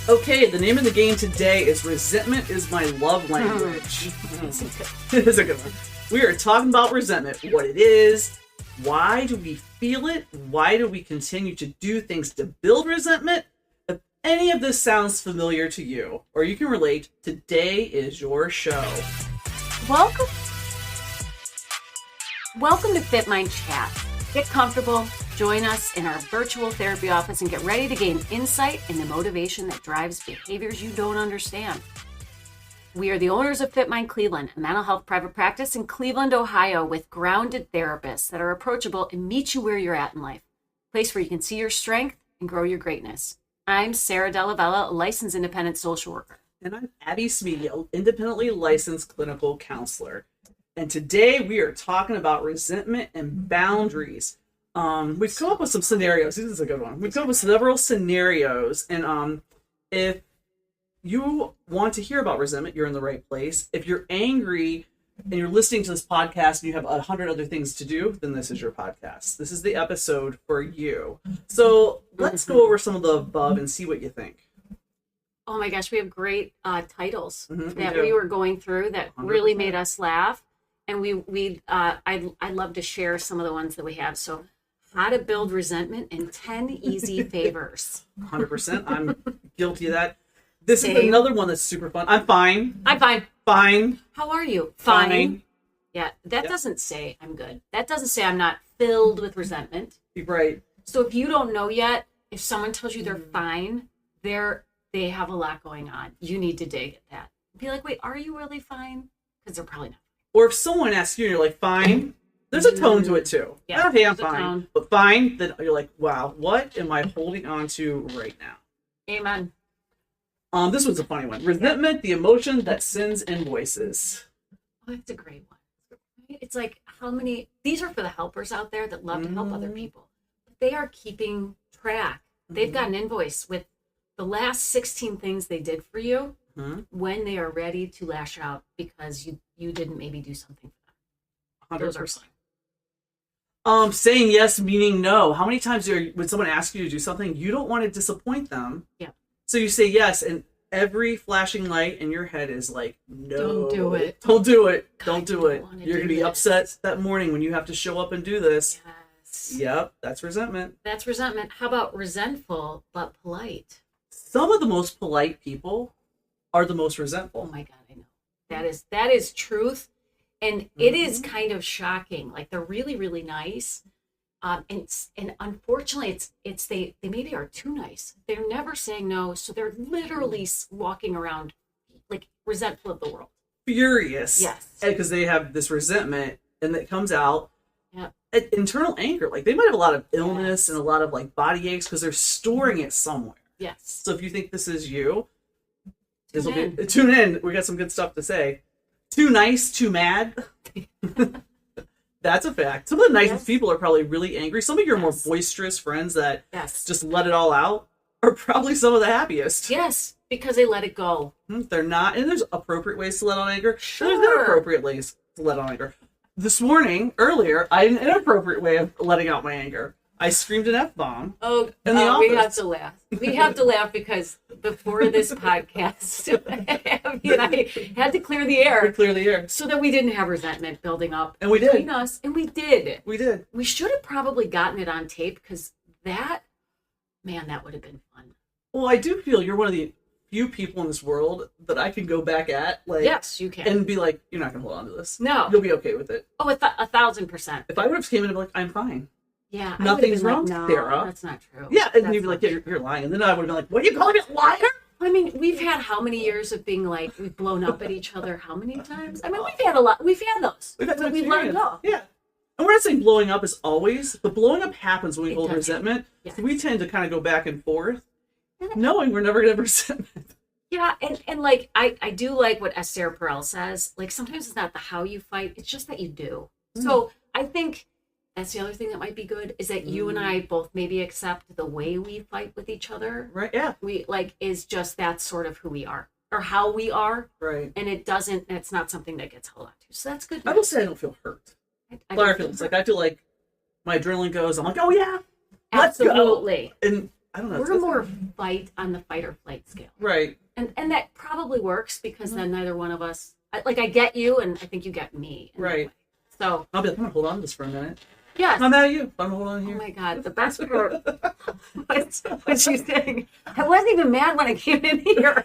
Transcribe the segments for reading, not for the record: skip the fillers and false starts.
Okay, the name of the game today is Resentment is My Love Language. It is a good one. We are talking about resentment, what it is, why do we feel it, why do we continue to do things to build resentment. If any of this sounds familiar to you, or you can relate, today is your show. Welcome to Fit Mind Chat. Get comfortable, join us in our virtual therapy office, and get ready to gain insight and the motivation that drives behaviors you don't understand. We are the owners of Fit Mind Cleveland, a mental health private practice in Cleveland, Ohio, with grounded therapists that are approachable and meet you where you're at in life. A place where you can see your strength and grow your greatness. I'm Sarah Della Vella, a licensed independent social worker. And I'm Abby Smeedy, an independently licensed clinical counselor. And today we are talking about resentment and boundaries. We've come up with some scenarios. This is a good one. We've come up with several scenarios. And if you want to hear about resentment, you're in the right place. If you're angry and you're listening to this podcast and you have 100 other things to do, then this is your podcast. This is the episode for you. So let's go over some of the above and see what you think. Oh my gosh, we have great titles that do. we were going through that really 100%. made us laugh. And I'd love to share some of the ones that we have. So, how to build resentment and 10 easy favors. 100%. I'm guilty of that. This Same. is another one that's super fun. I'm fine. I'm fine. Fine. How are you? Fine. Yeah, that Yep. doesn't say I'm good. That doesn't say I'm not filled with resentment. You're right. So if you don't know yet, if someone tells you they're fine, they have a lot going on. You need to dig at that. Be like, wait, are you really fine? Because they're probably not. Or if someone asks you and you're like, fine, there's a tone to it too. Yeah, Okay, I'm there's a fine. tone. But fine, then you're like, wow, what am I holding on to right now? Amen. This one's a funny one. Resentment, the emotion that sends invoices. Oh, that's a great one. It's like these are for the helpers out there that love to help other people. But they are keeping track. They've got an invoice with the last 16 things they did for you when they are ready to lash out because you didn't maybe do something for them. 100%. Those are fine. Saying yes meaning no. How many times when someone asks you to do something, you don't want to disappoint them. Yeah. So you say yes, and every flashing light in your head is like, no. Don't do it. Don't do it. Don't God, do you it. don't wanna You're going to do be this. upset that morning when you have to show up and do this. Yes. Yep, that's resentment. That's resentment. How about resentful but polite? Some of the most polite people are the most Oh resentful. my God, I know. That is truth. And it is kind of shocking. Like they're really, really nice. And unfortunately they maybe are too nice. They're never saying no. So they're literally walking around like resentful of the world. Furious. Yes. Because they have this resentment and it comes out. Yeah. Internal anger. Like they might have a lot of illness Yes. and a lot of like body aches because they're storing it somewhere. Yes. So if you think this is you, Tune in. tune in. We got some good stuff to say. Too nice, too mad. That's a fact. Some of the nicest Yes. people are probably really angry. Some of your more Yes. boisterous friends that Yes. just let it all out are probably some of the happiest. Yes. Because they let it go. They're not. And there's appropriate ways to let out anger. Sure. There's inappropriate ways to let out anger. This morning, earlier, I had an inappropriate way of letting out my anger. I screamed an F-bomb. Oh, In the we office. have to laugh. We have to laugh because before this podcast, Abby and I had to clear the To air clear the air. so that we didn't have resentment building up And we did. between us. And we did. We did. We should have probably gotten it on tape because that would have been fun. Well, I do feel you're one of the few people in this world that I can go back at, like, Yes, you can. and be like, you're not going to hold on to this. No. You'll be okay with it. Oh, 1,000%. If I would have came in and been like, I'm fine. Yeah. Nothing's I wrong, would have been like, Sarah. no, that's not true. Yeah, and That's you'd be not like, yeah, you're lying. And then I would have been like, what are you calling me a liar? I mean, we've had how many years of being like, we've blown up at each other how many times? I mean, we've had a lot. We've had those. We've had but some we've let it experience. go. Yeah. And we're not saying blowing up is always, but blowing up happens when we It hold does. resentment. Yes. So we tend to kind of go back and forth, knowing we're never going to have resentment. Yeah, and like I do like what Esther Perel says. Like sometimes it's not the how you fight, it's just that you do. So I think that's the other thing that might be good is that you and I both maybe accept the way we fight with each other. Right? Yeah. We like is just that's sort of who we are or how we are, Right. and it's not something that gets held on to. So that's good. I will say I don't feel hurt. I But I don't feel feel it's like I feel like my adrenaline goes. I'm like, oh yeah, let's Absolutely. go. And I don't know. We're more fight on the fight or flight scale. Right. And that probably works because then neither one of us, I get you and I think you get me. Right. So I'll be like, I'm going to hold on to this for a minute. yes. I'm mad at you. I'm hold on here. Oh my God. The best part when she's saying, I wasn't even mad when I came in here.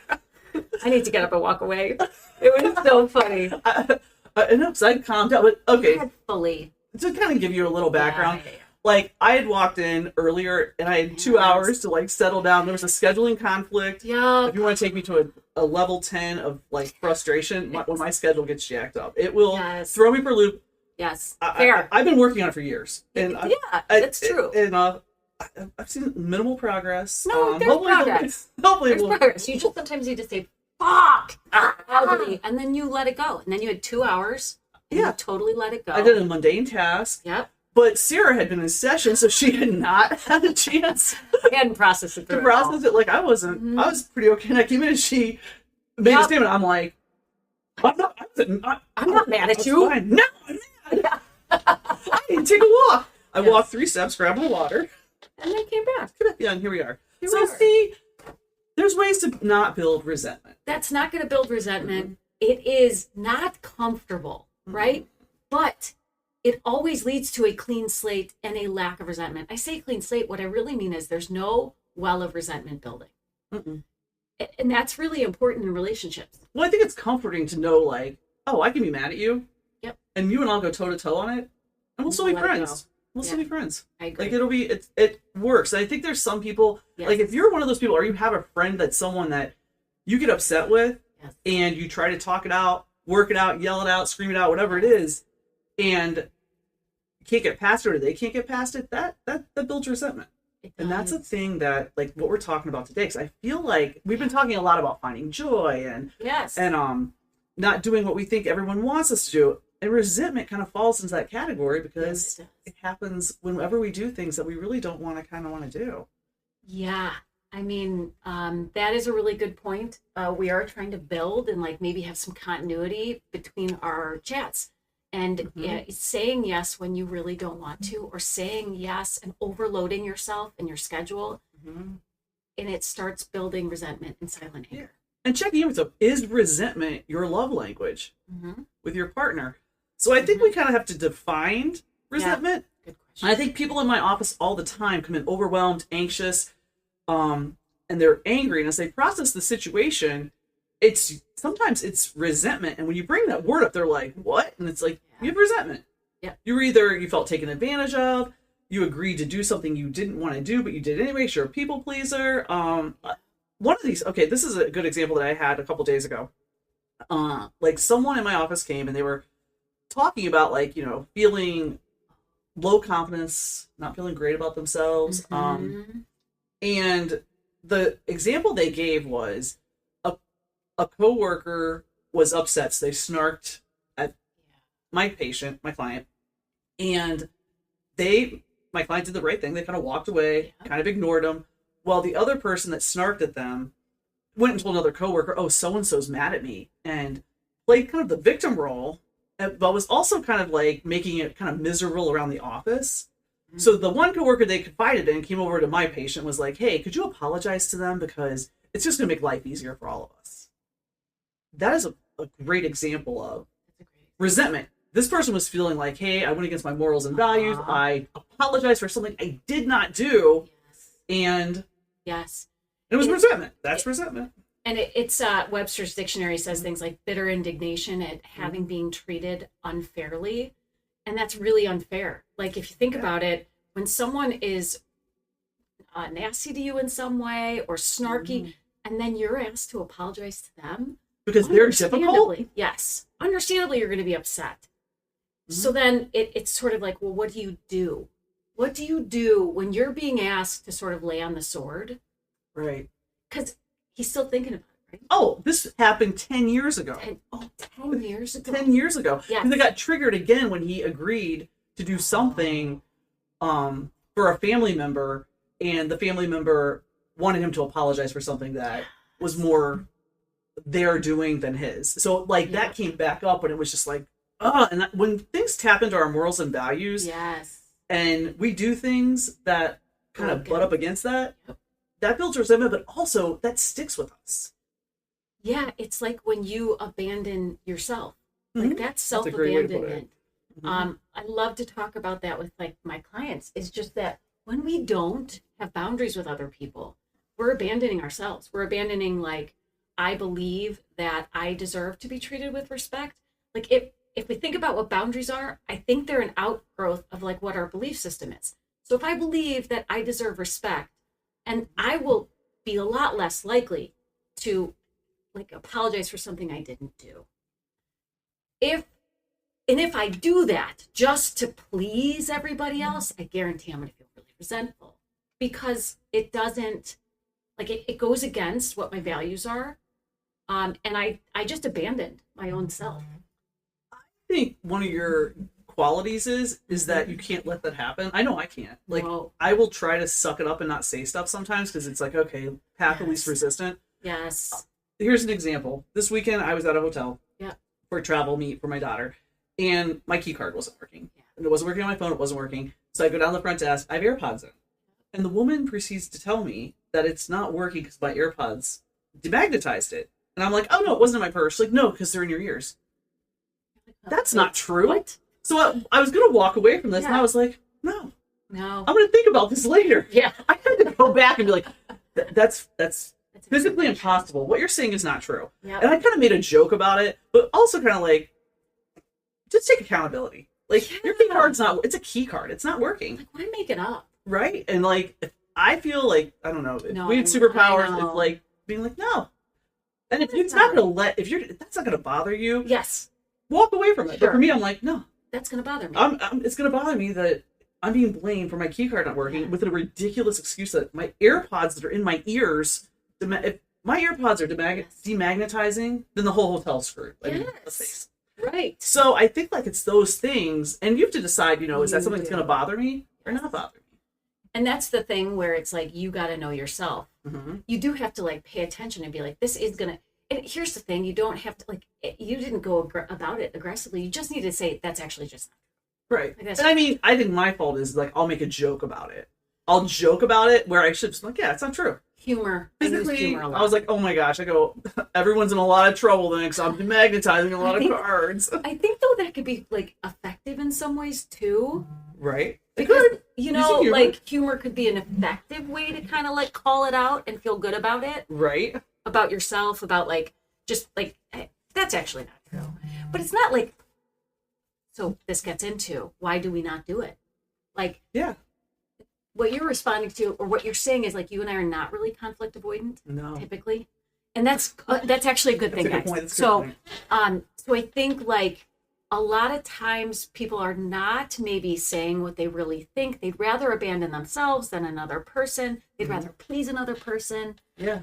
I need to get up and walk away. It was so funny. I know, because I calmed down. But okay, Fully. to kind of give you a little background, Yeah. like I had walked in earlier and I had 2 hours to like settle down. There was a scheduling conflict. Yeah. If you want to take me to a level 10 of like frustration, when my schedule gets jacked up, it will throw me for a loop. Yes. Fair. I've been working on it for years. And that's true. And I've seen minimal progress. No, there's progress. Hopefully There's progress. You just sometimes need to say, fuck, out of me, and then you let it go. And then you had 2 hours. And you totally let it go. I did a mundane task. Yep. But Sarah had been in session, so she had not had a chance I hadn't processed it to process it. Like I wasn't. Mm-hmm. I was pretty okay. And I came in and she made a statement. I'm like, I'm not mad at you. Fine. No, I'm mad. I need to take a walk. I walked 3 steps, grabbed my water, and then came back. Yeah, and here we are. See, there's ways to not build resentment. That's not going to build resentment. It is not comfortable, right? But it always leads to a clean slate and a lack of resentment. I say clean slate. What I really mean is there's no well of resentment building. Mm-mm. And that's really important in relationships. Well, I think it's comforting to know, like, oh, I can be mad at you. Yep. And you and I'll go toe to toe on it. And we'll still be friends. We'll still be friends. I agree. Like it works. And I think there's some people, like if you're one of those people or you have a friend that's someone that you get upset with and you try to talk it out, work it out, yell it out, scream it out, whatever it is, and you can't get past it or they can't get past it, that builds resentment. And that's a thing that, like, what we're talking about today, because I feel like we've been talking a lot about finding joy and not doing what we think everyone wants us to do. And resentment kind of falls into that category because it happens whenever we do things that we really don't want to do. Yeah. I mean, that is a really good point. We are trying to build and like maybe have some continuity between our chats. And saying yes when you really don't want to, or saying yes and overloading yourself and your schedule, and it starts building resentment and silent anger. And checking in with them, is resentment your love language with your partner? So I think we kind of have to define resentment. Good question. I think people in my office all the time come in overwhelmed, anxious, and they're angry. And as they process the situation, sometimes it's resentment. And when you bring that word up, they're like, what? And it's like, you have resentment. Yeah. You felt taken advantage of, you agreed to do something you didn't want to do, but you did anyway. You're a people pleaser. One of these, this is a good example that I had a couple days ago. Like someone in my office came and they were talking about feeling low confidence, not feeling great about themselves. And the example they gave was a coworker was upset, so they snarked at my client, and my client did the right thing. They kind of walked away, kind of ignored him, while the other person that snarked at them went and told another coworker, oh, so-and-so's mad at me, and played kind of the victim role, but was also kind of like making it kind of miserable around the office. So the one coworker they confided in came over to my patient, was like, hey, could you apologize to them, because it's just going to make life easier for all of us. That is a great example of resentment. This person was feeling like, hey, I went against my morals and values. I apologize for something I did not do. And it was resentment. That's resentment. And it's Webster's dictionary says things like bitter indignation at having being treated unfairly. And that's really unfair. Like, if you think about it, when someone is nasty to you in some way or snarky, and then you're asked to apologize to them, because they're difficult? Yes. Understandably, you're going to be upset. So then it's sort of like, well, what do you do? What do you do when you're being asked to sort of lay on the sword? Right. Because he's still thinking about it, right? Oh, this happened 10 years ago. 10 years ago. 10 years ago. Yes. And they got triggered again when he agreed to do something for a family member, and the family member wanted him to apologize for something that was more their doing than his. So that came back up, and it was just like, and when things tap into our morals and values, and we do things that kind of butt up against that, that builds resentment, but also that sticks with us. Yeah, it's like when you abandon yourself. Like that's self-abandonment. I love to talk about that with like my clients. It's just that when we don't have boundaries with other people, we're abandoning ourselves. We're abandoning, like, I believe that I deserve to be treated with respect. Like if we think about what boundaries are, I think they're an outgrowth of like what our belief system is. So if I believe that I deserve respect, and I will be a lot less likely to like apologize for something I didn't do. If I do that just to please everybody else, I guarantee I'm going to feel really resentful, because it doesn't, like, it goes against what my values are. And I just abandoned my own self. I think one of your qualities is that you can't let that happen. I know I can't. Like, no. I will try to suck it up and not say stuff sometimes, because it's like, okay, path of least resistance. Yes. Here's an example. This weekend I was at a hotel for a travel meet for my daughter, and my key card wasn't working. And it wasn't working on my phone. It wasn't working. So I go down the front desk. I have AirPods in. And the woman proceeds to tell me that it's not working because my AirPods demagnetized it. And I'm like, oh, no, it wasn't in my purse. Like, no, because they're in your ears. That's not true. What? So I was going to walk away from this, and I was like, no. I'm going to think about this later. Yeah. I had to go back and be like, that's physically impossible. What you're saying is not true. Yep. And I kind of made a joke about it, but also kind of like, just take accountability. Like, your key card's not, it's a key card. It's not working. Like, why make it up? Right? And like, if I feel like, I don't know, if we had superpowers, it's like being like, no. And if it's not going to if that's not going to bother you. Yes. Walk away from it. Sure. But for me, I'm like, no. That's going to bother me. It's going to bother me that I'm being blamed for my key card not working with a ridiculous excuse that my AirPods that are in my ears, if my AirPods are demagnetizing, then the whole hotel's screwed. Like, let's face it. Right. So I think like it's those things, and you have to decide, is that something that's going to bother me or not bother me? And that's the thing where it's like, you got to know yourself. Mm-hmm. You do have to like pay attention and be like, this is going to, and here's the thing, you don't have to like, you didn't go about it aggressively. You just need to say, that's actually just not true. Right. Like, and I mean, I think my fault is like, I'll make a joke about it. I'll joke about it where I should just like, yeah, it's not true. Humor. Physically, I was like, oh my gosh, I go, everyone's in a lot of trouble then because I'm demagnetizing a lot of cards. I think though that could be like effective in some ways too. Right. Because, like humor could be an effective way to kind of like call it out and feel good about it. Right. About yourself, about like, just like, hey, that's actually not true. But it's not like, so this gets into, why do we not do it? Like, yeah. What you're responding to, or what you're saying is like, you and I are not really conflict avoidant, typically. And that's actually a good thing, guys. So I think like a lot of times people are not maybe saying what they really think. They'd rather abandon themselves than another person. They'd rather please another person. Yeah.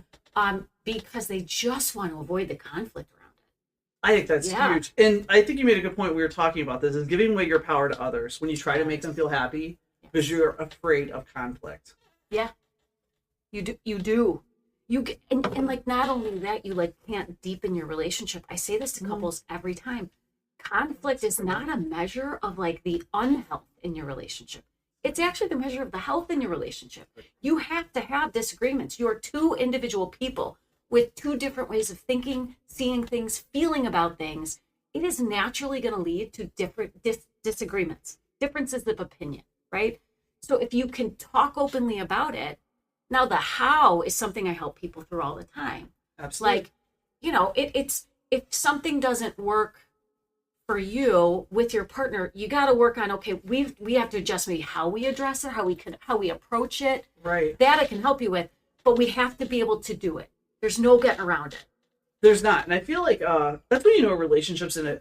Because they just want to avoid the conflict around it. I think that's huge. And I think you made a good point. We were talking about this, is giving away your power to others when you try to make them feel happy because you're afraid of conflict. Yeah. You do. And like, not only that, you like can't deepen your relationship. I say this to couples every time. Conflict is not a measure of like the unhealth in your relationship. It's actually the measure of the health in your relationship. You have to have disagreements. You're two individual people with two different ways of thinking, seeing things, feeling about things. It is naturally going to lead to different disagreements, differences of opinion, right? So if you can talk openly about it, now the how is something I help people through all the time. Absolutely. Like, it's if something doesn't work for you with your partner, you got to work on, okay, we have to adjust maybe how we address it, how we approach it. Right. That I can help you with, but we have to be able to do it. There's no getting around it. There's not. And I feel like that's when a relationship's in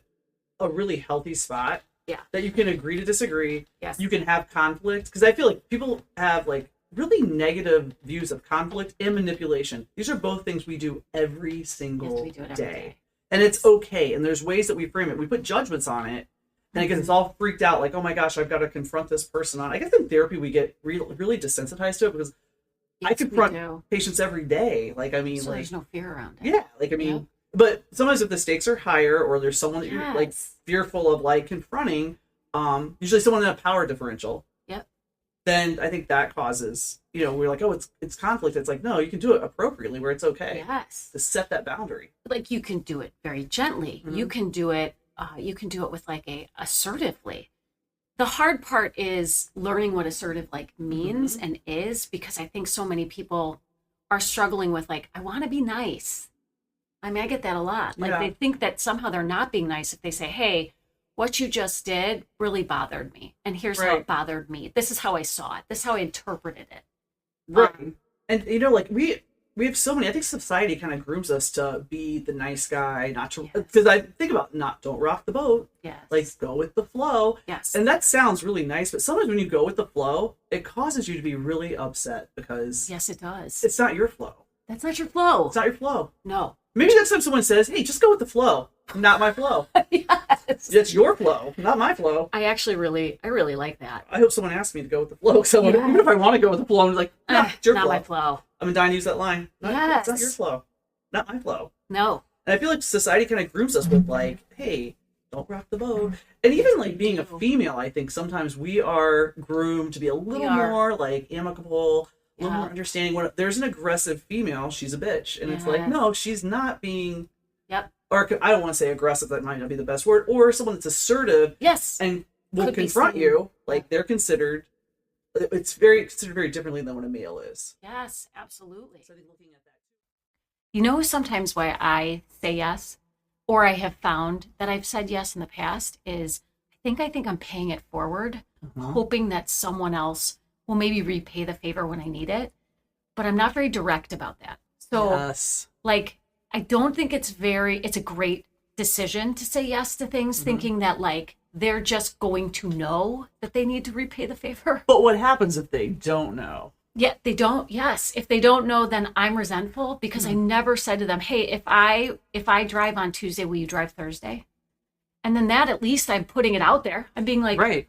a really healthy spot. Yeah. That you can agree to disagree. Yes. You can have conflict. Because I feel like people have like really negative views of conflict and manipulation. These are both things we do every single day. And it's okay. And there's ways that we frame it. We put judgments on it. And because it's all freaked out, like, oh my gosh, I've got to confront this person on. I guess in therapy we get really desensitized to it because I confront patients every day. Like, I mean, so like, there's no fear around it. Yeah. Like, I mean, but sometimes if the stakes are higher or there's someone that you're like fearful of like confronting, usually someone in a power differential. Yep. then I think that causes, we're like, oh, it's conflict. It's like, no, you can do it appropriately where it's okay. Yes. To set that boundary. Like you can do it very gently. You can do it with like assertively. The hard part is learning what assertive like means and is, because I think so many people are struggling with like, I want to be nice. I mean, I get that a lot. Like they think that somehow they're not being nice if they say, hey, what you just did really bothered me. And here's how it bothered me. This is how I saw it. This is how I interpreted it. Right. And, like we have so many, I think society kind of grooms us to be the nice guy, not to, because I think about don't rock the boat. Yes. Like go with the flow. Yes. And that sounds really nice, but sometimes when you go with the flow, it causes you to be really upset because. Yes, it does. It's not your flow. That's not your flow. It's not your flow. No. Maybe next time someone says, hey, just go with the flow. Not my flow. Yes. It's your flow, not my flow. I really like that. I hope someone asks me to go with the flow. Because even if I want to go with the flow, I'm like, it's your not flow. My flow. I'm dying to use that line. Yes. It's not your flow. Not my flow. No. And I feel like society kind of grooms us with like, hey, don't rock the boat. And even like being a female, I think sometimes we are groomed to be a little more like amicable, a little more understanding. When there's an aggressive female, she's a bitch. And it's like, no, she's not being... Yep. Or I don't want to say aggressive, that might not be the best word, or someone that's assertive. Yes. And will confront you, like they're considered, it's considered very differently than what a male is. Yes, absolutely. So I think looking at that. Sometimes why I say yes, or I have found that I've said yes in the past is I think I'm paying it forward, hoping that someone else will maybe repay the favor when I need it. But I'm not very direct about that. So like, I don't think it's a great decision to say yes to things, thinking that like they're just going to know that they need to repay the favor. But what happens if they don't know? Yeah, they don't. Yes. If they don't know, then I'm resentful because I never said to them, hey, if I drive on Tuesday, will you drive Thursday? And then that, at least I'm putting it out there. I'm being like,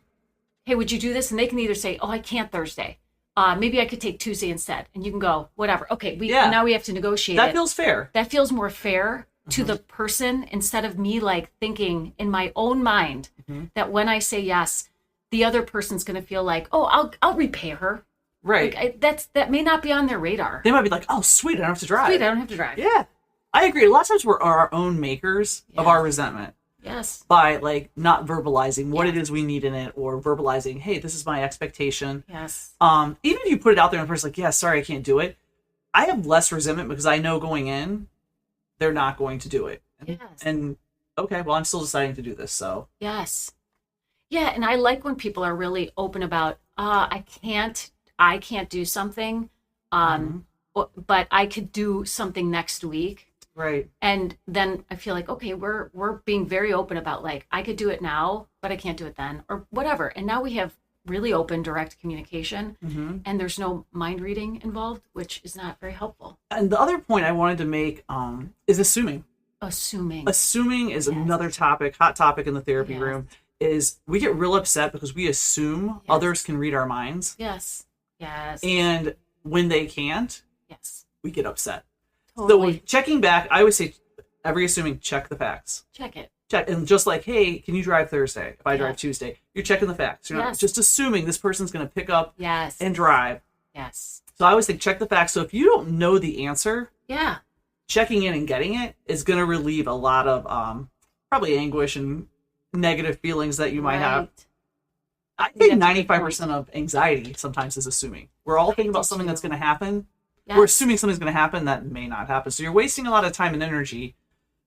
hey, would you do this? And they can either say, oh, I can't Thursday. Maybe I could take Tuesday instead. And you can go, whatever. Okay, now we have to negotiate That feels fair. That feels more fair to the person, instead of me like thinking in my own mind that when I say yes, the other person's going to feel like, oh, I'll repay her. Right. Like, that may not be on their radar. They might be like, oh, sweet, I don't have to drive. Sweet, I don't have to drive. Yeah. I agree. A lot of times we're our own makers of our resentment. Yes. By like not verbalizing what it is we need in it, or verbalizing, hey, this is my expectation. Yes. Even if you put it out there and the person's like, yeah, sorry, I can't do it. I have less resentment because I know going in, they're not going to do it. Yes. And okay, well, I'm still deciding to do this, so. Yes. Yeah, and I like when people are really open about, I can't do something, but I could do something next week. Right. And then I feel like, okay, we're being very open about like, I could do it now, but I can't do it then, or whatever. And now we have really open, direct communication, and there's no mind reading involved, which is not very helpful. And the other point I wanted to make is assuming. Assuming is another hot topic in the therapy room, is we get real upset because we assume others can read our minds. Yes. And when they can't, we get upset. Totally. So checking back, I always say every assuming, check the facts. Check it. And just like, hey, can you drive Thursday? If I drive Tuesday, you're checking the facts. You're not just assuming this person's going to pick up and drive. Yes. So I always think check the facts. So if you don't know the answer, checking in and getting it is going to relieve a lot of probably anguish and negative feelings that you might have. I think 95% of anxiety sometimes is assuming. We're all thinking about something that's going to happen. Yes. We're assuming something's going to happen that may not happen. So you're wasting a lot of time and energy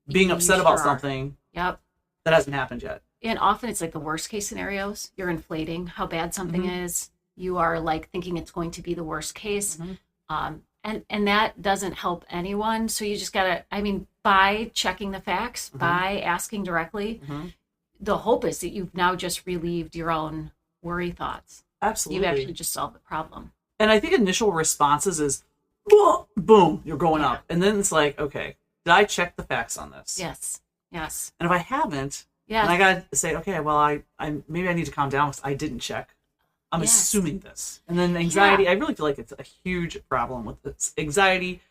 being upset about something that hasn't happened yet. And often it's like the worst case scenarios. You're inflating how bad something is. You are like thinking it's going to be the worst case. And that doesn't help anyone. So you just got to, by checking the facts, by asking directly, the hope is that you've now just relieved your own worry thoughts. Absolutely. You've actually just solved the problem. And I think initial responses is, boom, you're going up. And then it's like, okay, did I check the facts on this? Yes. And if I haven't, then I got to say, okay, well, I maybe I need to calm down because I didn't check. I'm assuming this. And then anxiety, I really feel like it's a huge problem with this. Anxiety,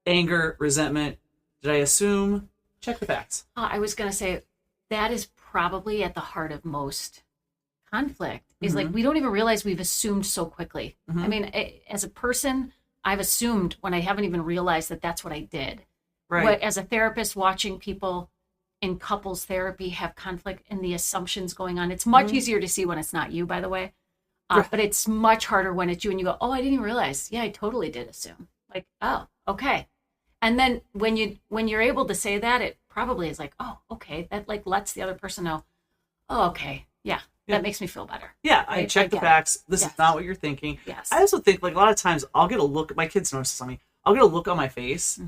anger, resentment. Did I assume? Check the facts. I was going to say that is probably at the heart of most conflict is like, we don't even realize we've assumed so quickly. I mean, as a person, I've assumed when I haven't even realized that that's what I did. Right. As a therapist, watching people in couples therapy have conflict and the assumptions going on, it's much easier to see when it's not you, by the way. But it's much harder when it's you and you go, oh, I didn't even realize. Yeah, I totally did assume. Like, oh, okay. And then when you're able to say that, it probably is like, oh, okay. That like lets the other person know, oh, okay. Yeah. That makes me feel better. Yeah, I check the facts. This is not what you're thinking. Yes. I also think, like, a lot of times I'll get a look. My kids notice this on me. I'll get a look on my face,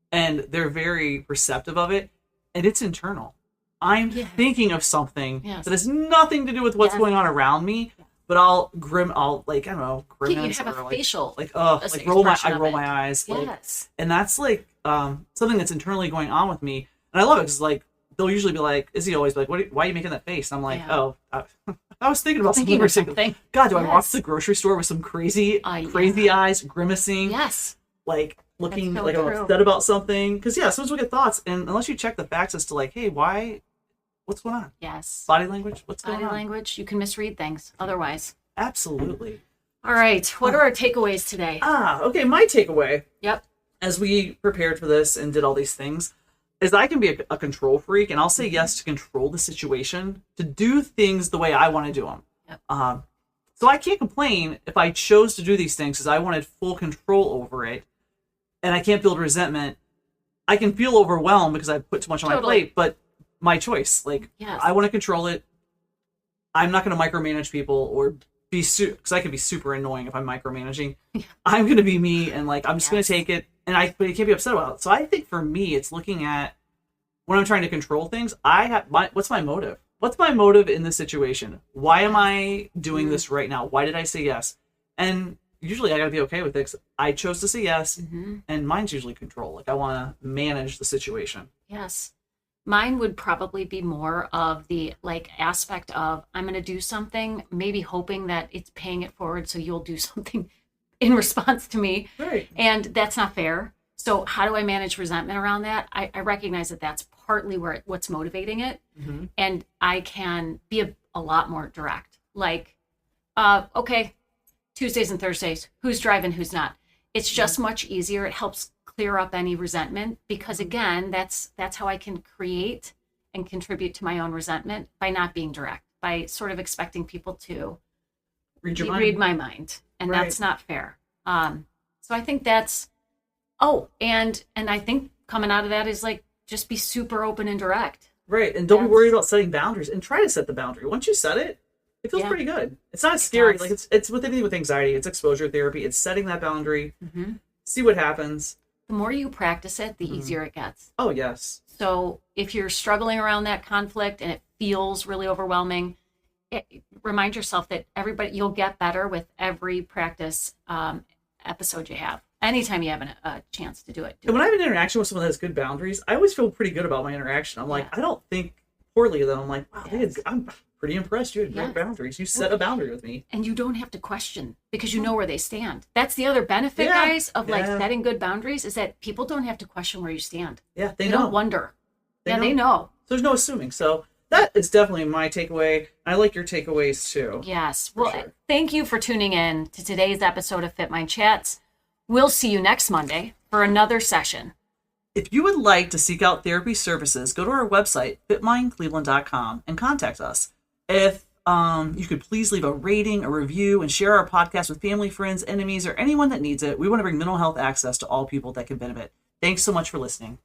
and they're very receptive of it, and it's internal. I'm thinking of something that has nothing to do with what's going on around me, but I'll like, I don't know, grimace. You have a like, facial, like roll my eyes. Like, yes. And that's like something that's internally going on with me, and I love it because like they'll usually be like, Izzy always be like, why are you making that face? And I'm like, oh, I was thinking about something. God, do I walk to the grocery store with some crazy eyes, grimacing? Yes. Like looking so like true. I'm upset about something. Because sometimes we get thoughts, and unless you check the facts as to like, hey, what's going on? Yes. Body language, what's going on? Body language, you can misread things otherwise. Absolutely. All right. What are our takeaways today? Okay. My takeaway. Yep. As we prepared for this and did all these things, is I can be a control freak, and I'll say yes to control the situation, to do things the way I want to do them. Yep. So I can't complain if I chose to do these things because I wanted full control over it, and I can't build resentment. I can feel overwhelmed because I put too much on my plate, but my choice. Like, I want to control it. I'm not going to micromanage people or be because I can be super annoying if I'm micromanaging. I'm going to be me, and like I'm just going to take it. But you can't be upset about it. So I think for me, it's looking at when I'm trying to control things. What's my motive? What's my motive in this situation? Why am I doing this right now? Why did I say yes? And usually I got to be okay with it. 'Cause I chose to say yes, and mine's usually control. Like I want to manage the situation. Yes. Mine would probably be more of the like aspect of I'm going to do something, maybe hoping that it's paying it forward so you'll do something in response to me. Right. And that's not fair. So how do I manage resentment around that? I recognize that that's partly what's motivating it. And I can be a lot more direct. Like, okay, Tuesdays and Thursdays, who's driving, who's not. It's just much easier. It helps clear up any resentment because, again, that's how I can create and contribute to my own resentment by not being direct, by sort of expecting people to read my mind. And that's not fair. So I think that's, and I think coming out of that is like, just be super open and direct. Right. And don't be worried about setting boundaries, and try to set the boundary. Once you set it, it feels pretty good. It's not scary. Like it's with anything with anxiety. It's exposure therapy. It's setting that boundary. See what happens. The more you practice it, the easier it gets. Oh, yes. So if you're struggling around that conflict and it feels really overwhelming, remind yourself that you'll get better with every practice episode you have. Anytime you have a chance to do it. And when I have an interaction with someone that has good boundaries, I always feel pretty good about my interaction. I'm like, I don't think poorly of them. I'm like, wow, I'm pretty impressed. You had great boundaries. You set a boundary with me. And you don't have to question because you know where they stand. That's the other benefit, guys, of like setting good boundaries is that people don't have to question where you stand. Yeah, they don't wonder. They know. So there's no assuming. So that is definitely my takeaway. I like your takeaways too. Yes. Well, thank you for tuning in to today's episode of Fit Mind Chats. We'll see you next Monday for another session. If you would like to seek out therapy services, go to our website, fitmindcleveland.com, and contact us. If you could please leave a rating, a review, and share our podcast with family, friends, enemies, or anyone that needs it. We want to bring mental health access to all people that can benefit. Thanks so much for listening.